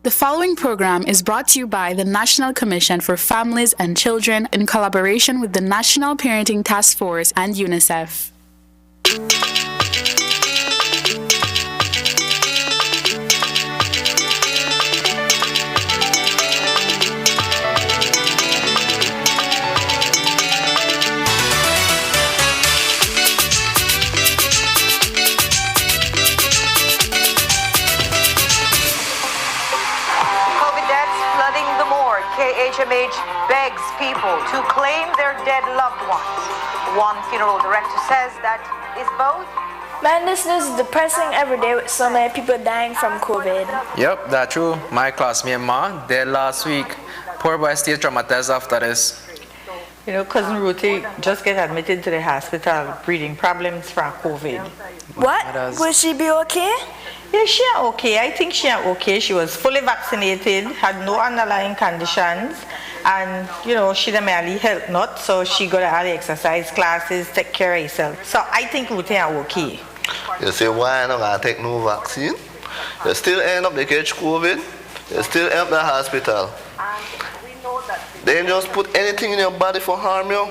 The following program is brought to you by the National Commission for Families and Children in collaboration with the National Parenting Task Force and UNICEF. KHMH begs people to claim their dead loved ones. One funeral director says that is both. Man, this news is depressing every day with so many people dying from COVID. Yep, that's true. My classmate Ma dead last week. Poor boy still traumatized after this. You know, Cousin Ruthie just get admitted to the hospital, breathing problems from COVID. What? Will she be okay? Yeah, she okay. I think she okay. She was fully vaccinated, had no underlying conditions, and you know, she didn't merely health nut, so she got all the exercise classes, take care of herself. So I think Ruthie are okay. You say why not gonna take no vaccine? You still end up they catch COVID, you still end up in the hospital. They ain't just put anything in your body for harm you.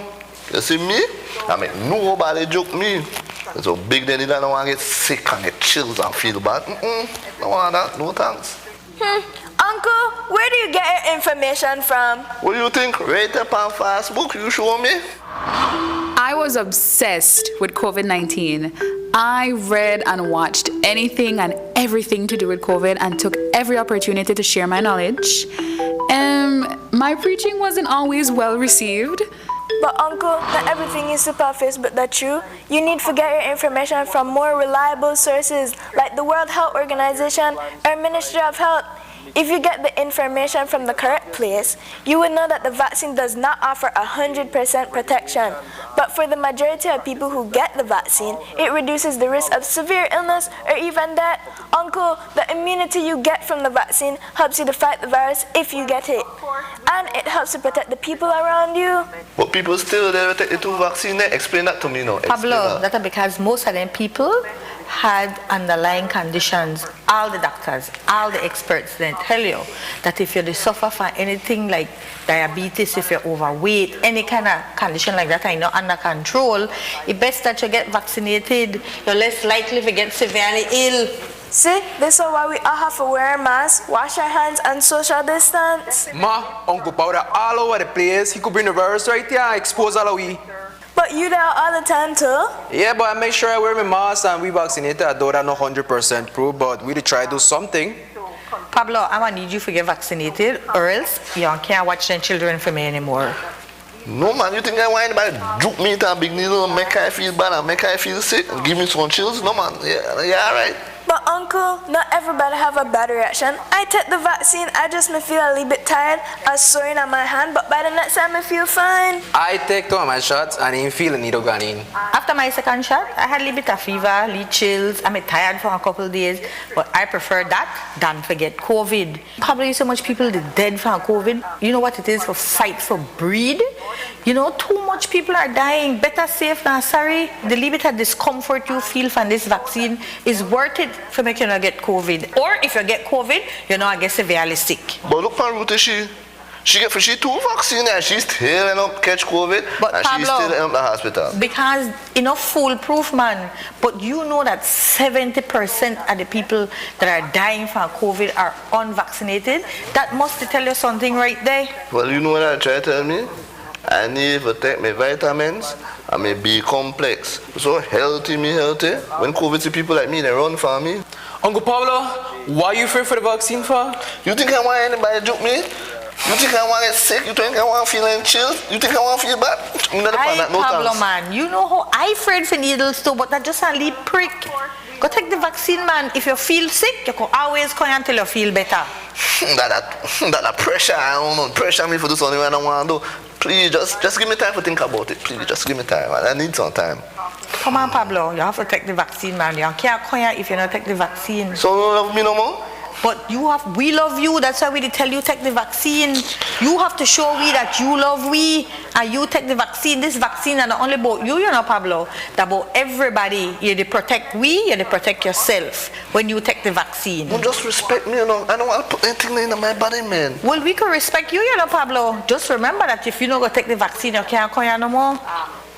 You see me? I mean nobody joke me. So big daddy don't want to get sick and get chills and feel bad. Don't want that, no thanks. Uncle, where do you get your information from? What do you think? Right up on Facebook, you show me? I was obsessed with COVID-19. I read and watched anything and everything to do with COVID and took every opportunity to share my knowledge. My preaching wasn't always well received. But Uncle, not everything is super Facebook that's true. You need to get your information from more reliable sources like the World Health Organization or Ministry of Health. If you get the information from the correct place, you would know that the vaccine does not offer 100% protection. But for the majority of people who get the vaccine, it reduces the risk of severe illness or even death. Uncle, the immunity you get from the vaccine helps you to fight the virus if you get it. And it helps to protect the people around you. But people still they take the two vaccines. Explain that to me now. Pablo, that's because most of them people had underlying conditions. All the doctors, all the experts then tell you that if you suffer from anything like diabetes, if you're overweight, any kind of condition like that are not under control, it's best that you get vaccinated. You're less likely to get severely ill. See, this is why we all have to wear a mask, wash our hands, and social distance. Ma, Uncle Powder all over the place. He could bring the virus right here, expose all of we. But you there all the time too? Yeah, but I make sure I wear my mask and we vaccinated. I know that not 100% proof, but we try to do something. Pablo, I'm gonna need you to get vaccinated or else you can't watch them children for me anymore. No man, you think I want anybody juke me to a big needle and make I feel bad and make I feel sick and give me some chills? No man, yeah, alright. But Uncle, not everybody have a bad reaction. I take the vaccine, I just may feel a little bit tired, a soring on my hand, but by the next time I feel fine. I take two of my shots and I didn't feel a needle gone in. After my second shot, I had a little bit of fever, little chills. I'm tired for a couple of days, but I prefer that than forget COVID. Probably so much people are dead from COVID. You know what it is for fight for breed? You know, too much people are dying. Better safe than sorry. The little bit of discomfort you feel from this vaccine is worth it for making you not get COVID. Or if you get COVID, you're not get severely sick. But look at Ruthie, she get two vaccines and she's still end up catch COVID but and Pablo, she's still end up in the hospital. Because enough foolproof, man. But you know that 70% of the people that are dying from COVID are unvaccinated. That must tell you something right there. Well, you know what I try to tell me? I need to take my vitamins and my B complex. So healthy. When COVID see people like me, they run for me. Uncle Pablo, why are you afraid for the vaccine for? You think I want anybody to joke me? You think I want to get sick? You think I want to feel any chills? You think I want to feel bad? Pablo, man, you know how I afraid for needles too, but that just a little prick. Go take the vaccine, man. If you feel sick, you can always come until you feel better. that pressure, I don't know. Pressure me for do something I don't want to do. Please, just give me time to think about it. Please, just give me time. I need some time. Come on, Pablo. You have to take the vaccine, man. You can't come here if you don't take the vaccine. So you don't love me no more? But we love you. That's why we tell you take the vaccine. You have to show we that you love we, and you take the vaccine. This vaccine is not only about you, Pablo. It's about everybody. You to protect we, you to protect yourself when you take the vaccine. Well, just respect me, I don't want to put anything in my body, man. Well, we can respect you, Pablo. Just remember that if you don't go take the vaccine, you can't come here no more.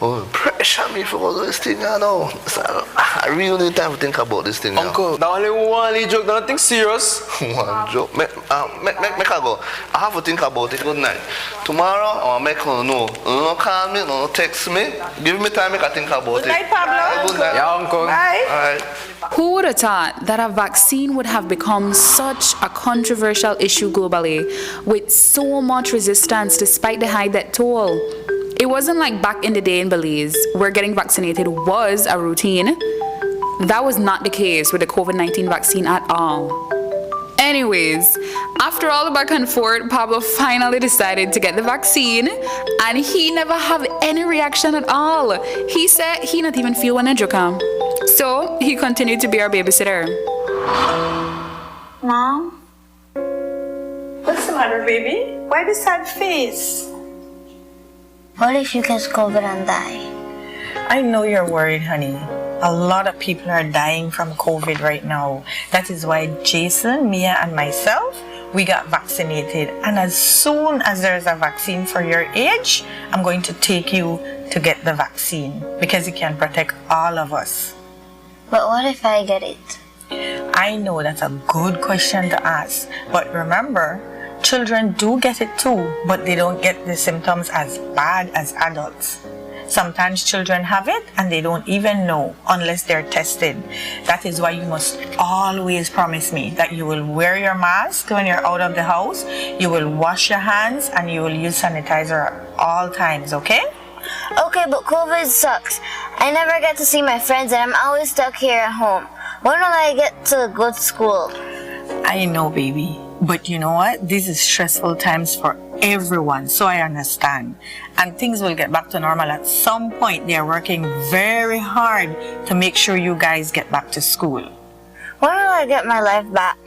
Oh, pressure me for all this thing, So, I really need time to think about this thing. Uncle, that only one little joke, nothing serious. One joke. Make I go. I have to think about it. Good night. Tomorrow, I'll make her know. Don't call me, don't text me. Give me time, I think about it. Good night, Pablo. Good night. Yeah, Uncle. Bye. All right. Who would have thought that a vaccine would have become such a controversial issue globally, with so much resistance despite the high death toll? It wasn't like back in the day in Belize, where getting vaccinated was a routine. That was not the case with the COVID-19 vaccine at all. Anyways, after all the back and forth, Pablo finally decided to get the vaccine, and he never have any reaction at all. He said he not even feel when it come. So he continued to be our babysitter. Mom? What's the matter, baby? Why the sad face? What if you catch COVID and die? I know you're worried, honey. A lot of people are dying from COVID right now. That is why Jason, Mia, and myself, we got vaccinated. And as soon as there's a vaccine for your age, I'm going to take you to get the vaccine because it can protect all of us. But what if I get it? I know that's a good question to ask. But remember, children do get it too, but they don't get the symptoms as bad as adults. Sometimes children have it and they don't even know unless they're tested. That is why you must always promise me that you will wear your mask when you're out of the house, you will wash your hands, and you will use sanitizer at all times, okay? Okay, but COVID sucks. I never get to see my friends and I'm always stuck here at home. When will I get to go to school? I know, baby. But you know what? This is stressful times for everyone, so I understand. And things will get back to normal at some point. They are working very hard to make sure you guys get back to school. When will I get my life back?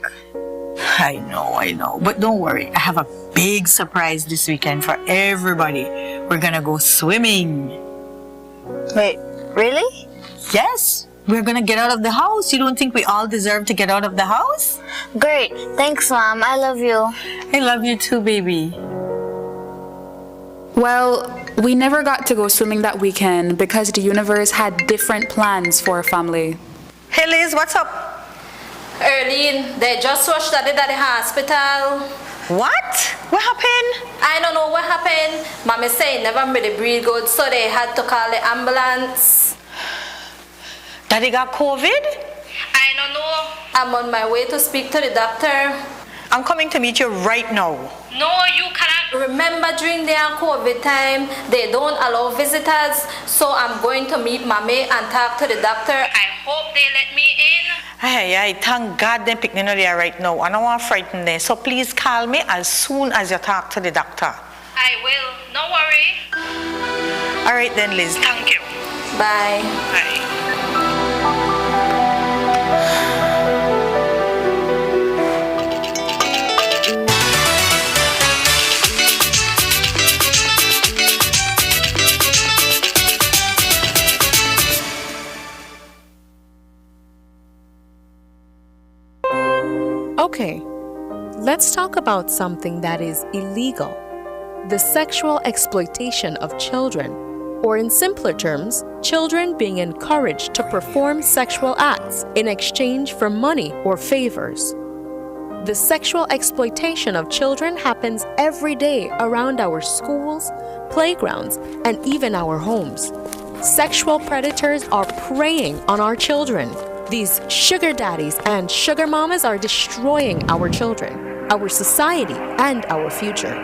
I know. But don't worry. I have a big surprise this weekend for everybody. We're gonna go swimming. Wait, really? Yes. We're gonna get out of the house. You don't think we all deserve to get out of the house? Great. Thanks, Mom. I love you. I love you too, baby. Well, we never got to go swimming that weekend because the universe had different plans for our family. Hey Liz, what's up? Erlene, they just rushed Daddy at the hospital. What? What happened? I don't know what happened. Mommy said never really breathe good, so they had to call the ambulance. Daddy got COVID? I don't know. I'm on my way to speak to the doctor. I'm coming to meet you right now. No, you cannot. Remember, during their COVID time, they don't allow visitors, so I'm going to meet Mommy and talk to the doctor. I hope they let me in. Hey, thank God they're picking me there right now. I don't want to frighten them, so please call me as soon as you talk to the doctor. I will. No worry. All right then, Liz. Thank you. Bye. Bye. Okay, let's talk about something that is illegal: the sexual exploitation of children, or in simpler terms, children being encouraged to perform sexual acts in exchange for money or favors. The sexual exploitation of children happens every day around our schools, playgrounds, and even our homes. Sexual predators are preying on our children. These sugar daddies and sugar mamas are destroying our children, our society, and our future.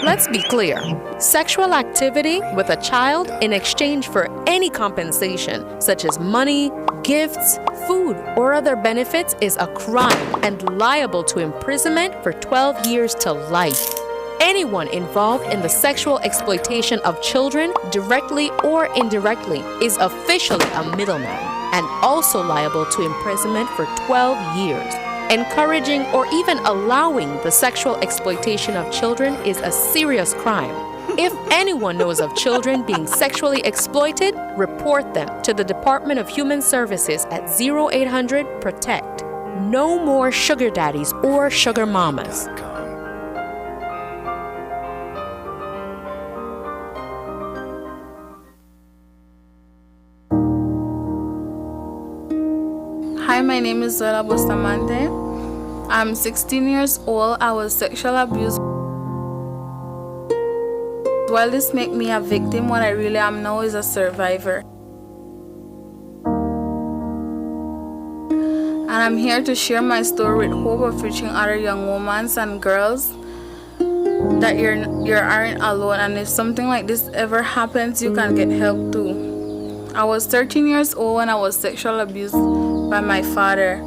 Let's be clear. Sexual activity with a child in exchange for any compensation, such as money, gifts, food, or other benefits, is a crime and liable to imprisonment for 12 years to life. Anyone involved in the sexual exploitation of children, directly or indirectly, is officially a middleman and also liable to imprisonment for 12 years. Encouraging or even allowing the sexual exploitation of children is a serious crime. If anyone knows of children being sexually exploited, report them to the Department of Human Services at 0800-PROTECT. No more sugar daddies or sugar mamas. Hi, my name is Zola Bustamante. I'm 16 years old. I was sexually abused. While this makes me a victim, what I really am now is a survivor. And I'm here to share my story with hope of reaching other young women and girls that you aren't alone, and if something like this ever happens, you can get help too. I was 13 years old when I was sexually abused by my father,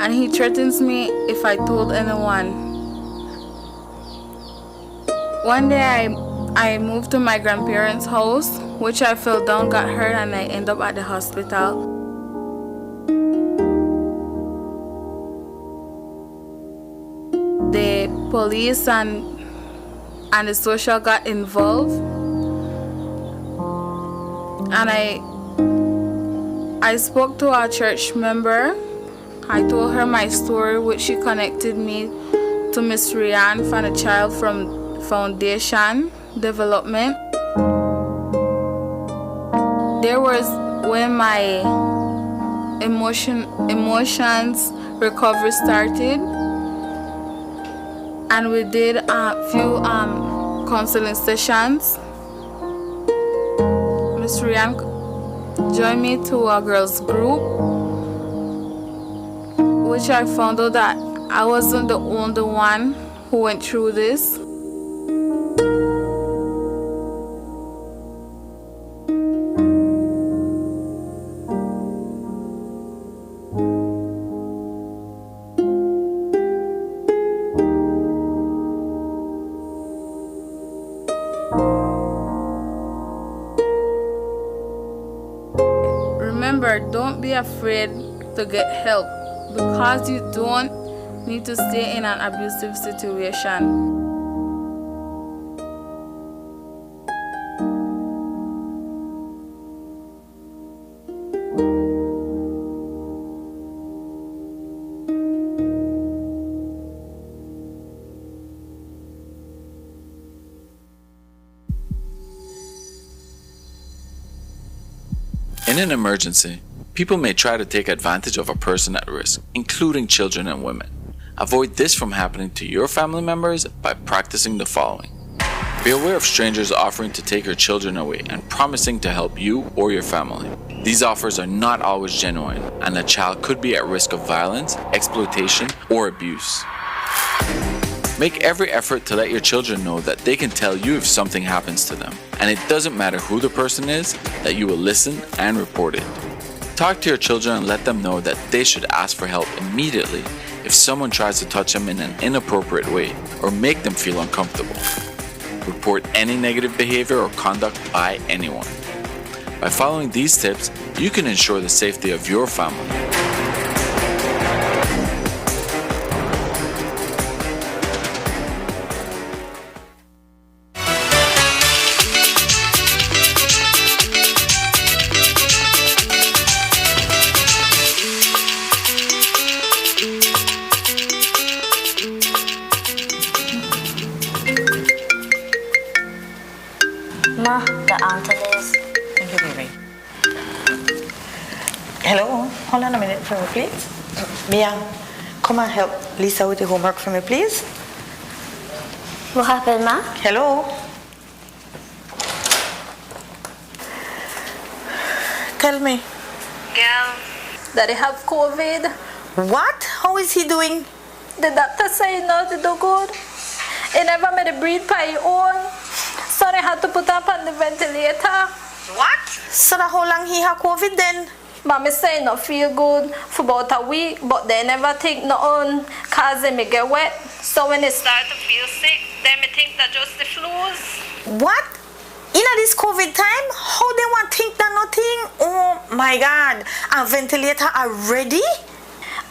and he threatens me if I told anyone. One day I moved to my grandparents' house, which I fell down, got hurt, and I ended up at the hospital. The police and the social got involved, and I spoke to a church member. I told her my story, which she connected me to Miss Rianne from the Child from Foundation Development. There was when my emotions recovery started, and we did a few counseling sessions. Miss Rianne joined me to a girls group, which I found out that I wasn't the only one who went through this. Remember, don't be afraid to get help, because you don't need to stay in an abusive situation. In an emergency, people may try to take advantage of a person at risk, including children and women. Avoid this from happening to your family members by practicing the following. Be aware of strangers offering to take your children away and promising to help you or your family. These offers are not always genuine, and a child could be at risk of violence, exploitation, or abuse. Make every effort to let your children know that they can tell you if something happens to them, and it doesn't matter who the person is, that you will listen and report it. Talk to your children and let them know that they should ask for help immediately if someone tries to touch them in an inappropriate way or make them feel uncomfortable. Report any negative behavior or conduct by anyone. By following these tips, you can ensure the safety of your family. Ma, the answer is... Thank you, baby. Hello, hold on a minute for me, please. Mia, come and help Lisa with the homework for me, please. What happened, Ma? Hello. Tell me. Girl, Daddy have COVID. What? How is he doing? The doctor said not to do good. He never made a breathe by his own. So they had to put up on the ventilator. What? So how long he have COVID then? Mommy say not feel good for about a week, but they never think nothing cause they may get wet. So when they start to feel sick, they may think that just the flus. What? In this COVID time, how they want think that nothing? Oh my God, a ventilator already?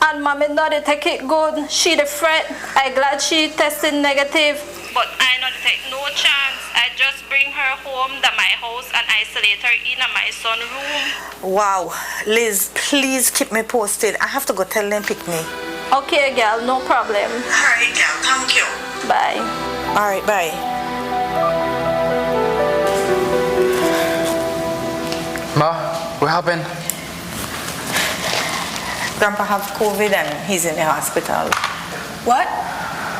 And mommy not to take it good. She the fret. I glad she tested negative. But I not take no chance. I just bring her home to my house and isolate her in my son's room. Wow. Liz, please keep me posted. I have to go tell them pick me. Okay, girl, no problem. Alright, girl, thank you. Bye. Alright, bye. Ma, what happened? Grandpa have COVID and he's in the hospital. What?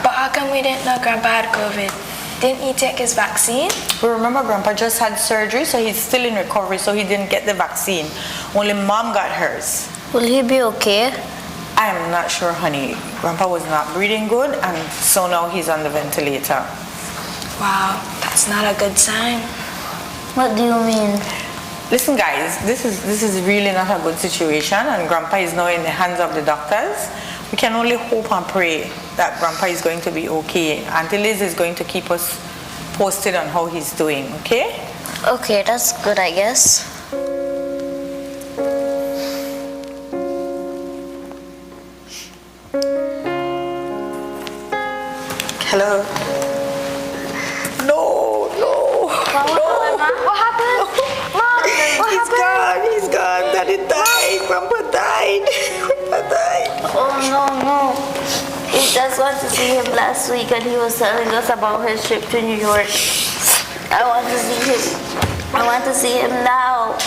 But how come we didn't know Grandpa had COVID? Didn't he take his vaccine? But remember, Grandpa just had surgery, so he's still in recovery, so he didn't get the vaccine. Only Mom got hers. Will he be okay? I am not sure, honey. Grandpa was not breathing good, and so now he's on the ventilator. Wow, that's not a good sign. What do you mean? Listen, guys, this is really not a good situation, and Grandpa is now in the hands of the doctors. We can only hope and pray that Grandpa is going to be okay. Auntie Liz is going to keep us posted on how he's doing, okay? Okay, that's good, I guess. Hello? No. What happened? Mom, what happened? He's gone. Daddy died. Grandpa died. Grandpa died. Oh, no. We just went to see him last week and he was telling us about his trip to New York. I want to see him. I want to see him now.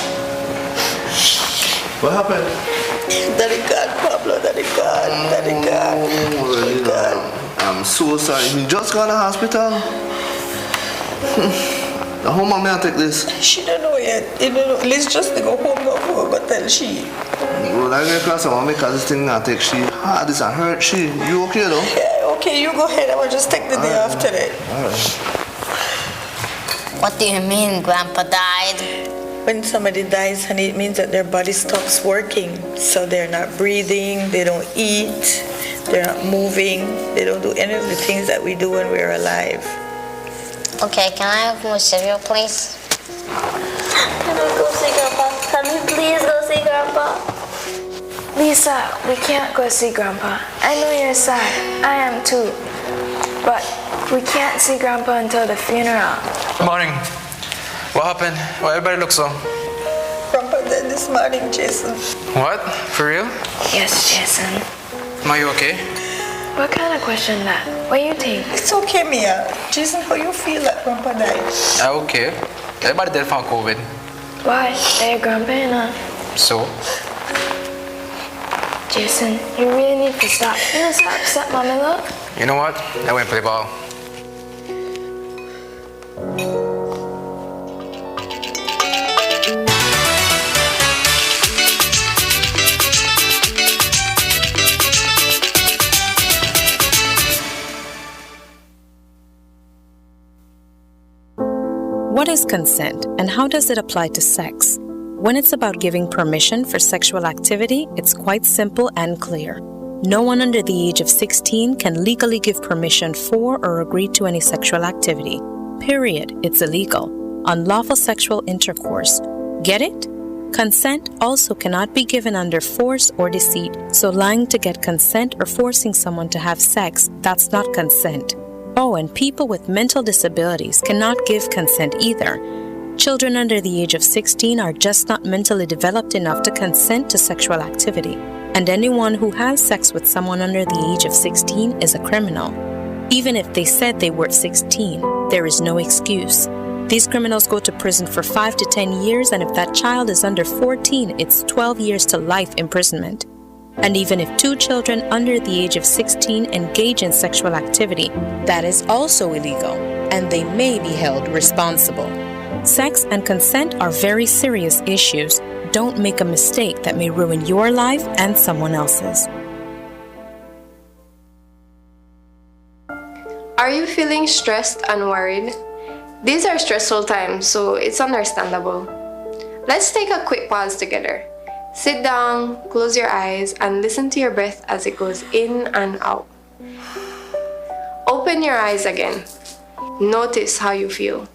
What happened? Daddy gone, Pablo. Daddy gone. I'm so sorry. He just got to the hospital. Now, how mom may I take this? She don't know yet. You know, Liz just go home, but tell she. Well, I get across mom because this thing I take she. This and hurt she. You okay though? Yeah, okay, you go ahead. I will just take the day after that. Alright. What do you mean, Grandpa died? When somebody dies, honey, it means that their body stops working. So they're not breathing, they don't eat, they're not moving, they don't do any of the things that we do when we're alive. Okay, can I have more cereal, please? Can I go see Grandpa? Can we please go see Grandpa? Lisa, we can't go see Grandpa. I know you're sad. I am too. But we can't see Grandpa until the funeral. Morning. What happened? Why everybody looks so? Grandpa died this morning, Jason. What? For real? Yes, Jason. Are you okay? What kind of question that? What do you think? It's okay, Mia. Jason, how you feel that Grandpa died? Okay. Everybody dead from COVID. Why? They're Grandpa, you know. So? Jason, you really need to stop. You know, stop, Mommy, look. You know what? I went play ball. What is consent and how does it apply to sex? When it's about giving permission for sexual activity, it's quite simple and clear. No one under the age of 16 can legally give permission for or agree to any sexual activity. Period. It's illegal. Unlawful sexual intercourse. Get it? Consent also cannot be given under force or deceit. So lying to get consent or forcing someone to have sex, that's not consent. Oh, and people with mental disabilities cannot give consent either. Children under the age of 16 are just not mentally developed enough to consent to sexual activity. And anyone who has sex with someone under the age of 16 is a criminal. Even if they said they were 16, there is no excuse. These criminals go to prison for 5 to 10 years, and if that child is under 14, it's 12 years to life imprisonment. And even if two children under the age of 16 engage in sexual activity, that is also illegal, and they may be held responsible. Sex and consent are very serious issues. Don't make a mistake that may ruin your life and someone else's. Are you feeling stressed and worried? These are stressful times, so it's understandable. Let's take a quick pause together. Sit down, close your eyes, and listen to your breath as it goes in and out. Open your eyes again. Notice how you feel.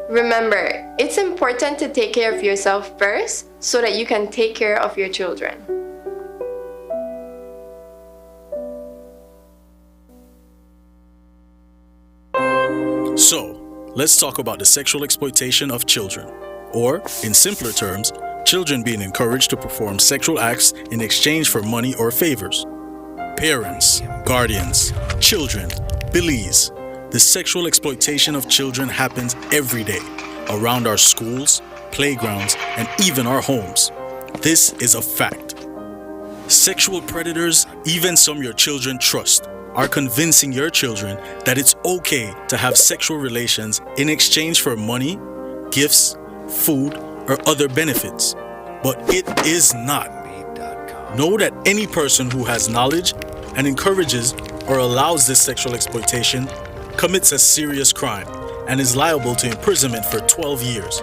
Remember, it's important to take care of yourself first so that you can take care of your children. So, let's talk about the sexual exploitation of children, or, in simpler terms, children being encouraged to perform sexual acts in exchange for money or favors. Parents, guardians, children, Belize. The sexual exploitation of children happens every day, around our schools, playgrounds, and even our homes. This is a fact. Sexual predators, even some your children trust, are convincing your children that it's okay to have sexual relations in exchange for money, gifts, food, or other benefits. But it is not. Know that any person who has knowledge and encourages or allows this sexual exploitation commits a serious crime and is liable to imprisonment for 12 years,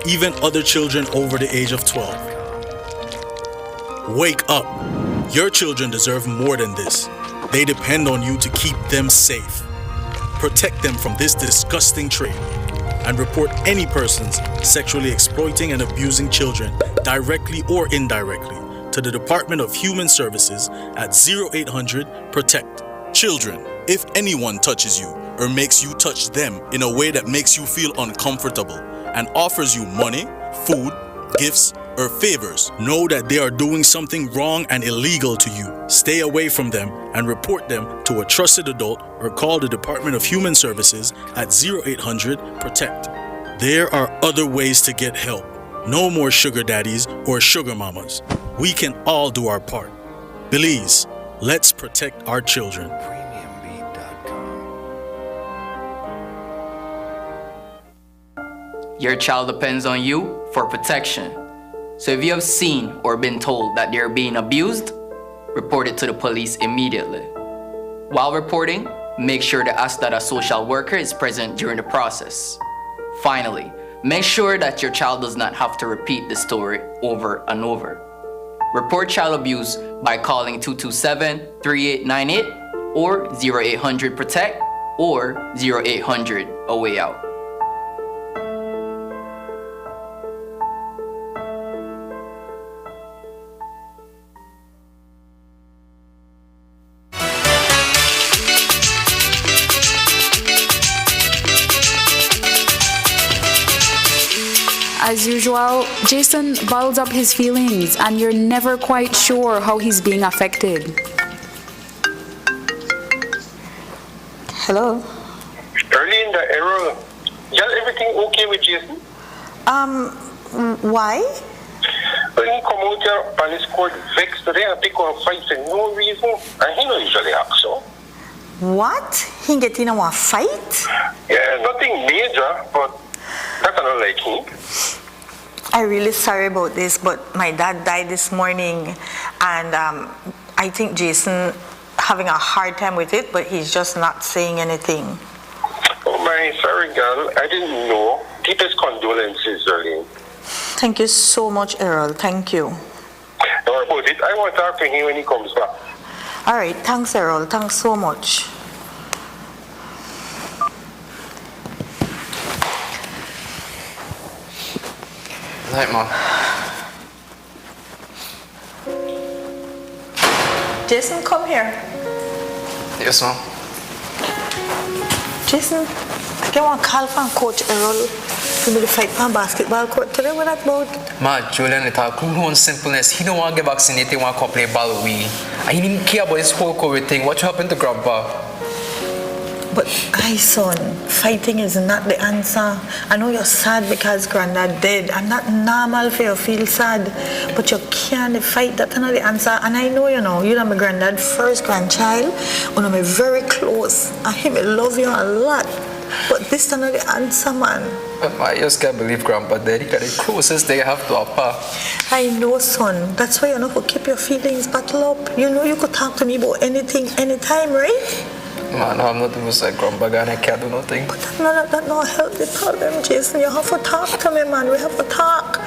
even other children over the age of 12. Wake up! Your children deserve more than this. They depend on you to keep them safe. Protect them from this disgusting trade and report any persons sexually exploiting and abusing children directly or indirectly to the Department of Human Services at 0800 PROTECT. Children, if anyone touches you or makes you touch them in a way that makes you feel uncomfortable and offers you money, food, gifts, or favors, know that they are doing something wrong and illegal to you. Stay away from them and report them to a trusted adult or call the Department of Human Services at 0800 PROTECT. There are other ways to get help. No more sugar daddies or sugar mamas. We can all do our part. Belize, let's protect our children. Your child depends on you for protection. So if you have seen or been told that they're being abused, report it to the police immediately. While reporting, make sure to ask that a social worker is present during the process. Finally, make sure that your child does not have to repeat the story over and over. Report child abuse by calling 227-3898 or 0800 PROTECT or 0800 A Way Out. As usual, Jason bottles up his feelings and you're never quite sure how he's being affected. Hello? Early in the era, is everything okay with Jason? Why? When he come out here on his court vexed today and pick on fight for no reason, and he don't usually act so. What? He get in a fight? Yeah, nothing major, but that's not like him. I'm really sorry about this, but my dad died this morning, and I think Jason having a hard time with it, but he's just not saying anything. Oh my, sorry girl, I didn't know. Deepest condolences, Erlene. Thank you so much, Errol. Thank you. Don't worry about it. I want to talk to him when he comes back. All right, thanks, Errol. Thanks so much. Night, Mom. Jason, come here. Yes, Mom. Jason, I want to call from Coach Errol to me to fight on basketball court today. What that about? Ma, Julian, it's a cool simpleness. He don't want to get vaccinated, he want to play ball with we. I didn't care about this whole COVID thing. What happened to Grandpa? But, son, fighting is not the answer. I know you're sad because Granddad dead. I'm not normal for you to feel sad. But you can't fight. That's not the answer. And I know, you're my granddad first grandchild. And I'm very close. And him, I love you a lot. But this is not the answer, man. I just can't believe Grandpa dead. He got the closest they have to Papa. I know, son. That's why you know to keep your feelings bottled up. You know you could talk to me about anything, anytime, right? Man, I'm not even like Grandpa and I can't do nothing. But that not help the problem, Jason. You have to talk to me, man. We have to talk.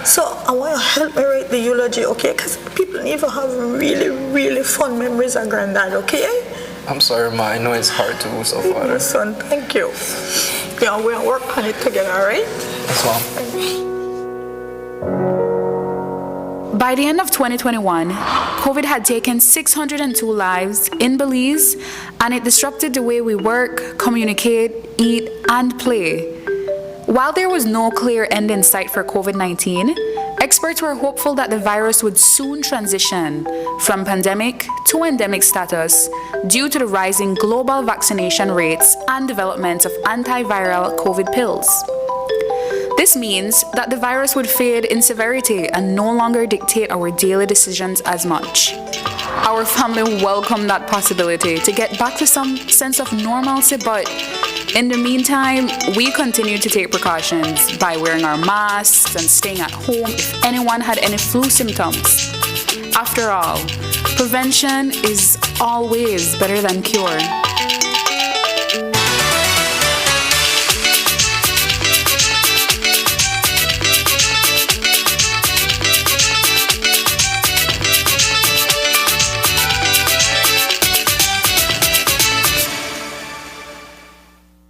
So I want you to help me write the eulogy, okay? Because people need to have really, really fun memories of Granddad, okay? I'm sorry, Ma. I know it's hard to lose a father. Yes, son. Thank you. Yeah, we'll work on it together, all right? Yes, Mom. By the end of 2021, COVID had taken 602 lives in Belize, and it disrupted the way we work, communicate, eat, and play. While there was no clear end in sight for COVID-19, experts were hopeful that the virus would soon transition from pandemic to endemic status due to the rising global vaccination rates and development of antiviral COVID pills. This means that the virus would fade in severity and no longer dictate our daily decisions as much. Our family welcomed that possibility to get back to some sense of normalcy, but in the meantime, we continue to take precautions by wearing our masks and staying at home if anyone had any flu symptoms. After all, prevention is always better than cure.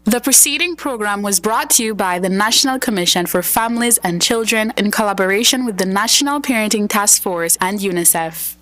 The preceding program was brought to you by the National Commission for Families and Children in collaboration with the National Parenting Task Force and UNICEF.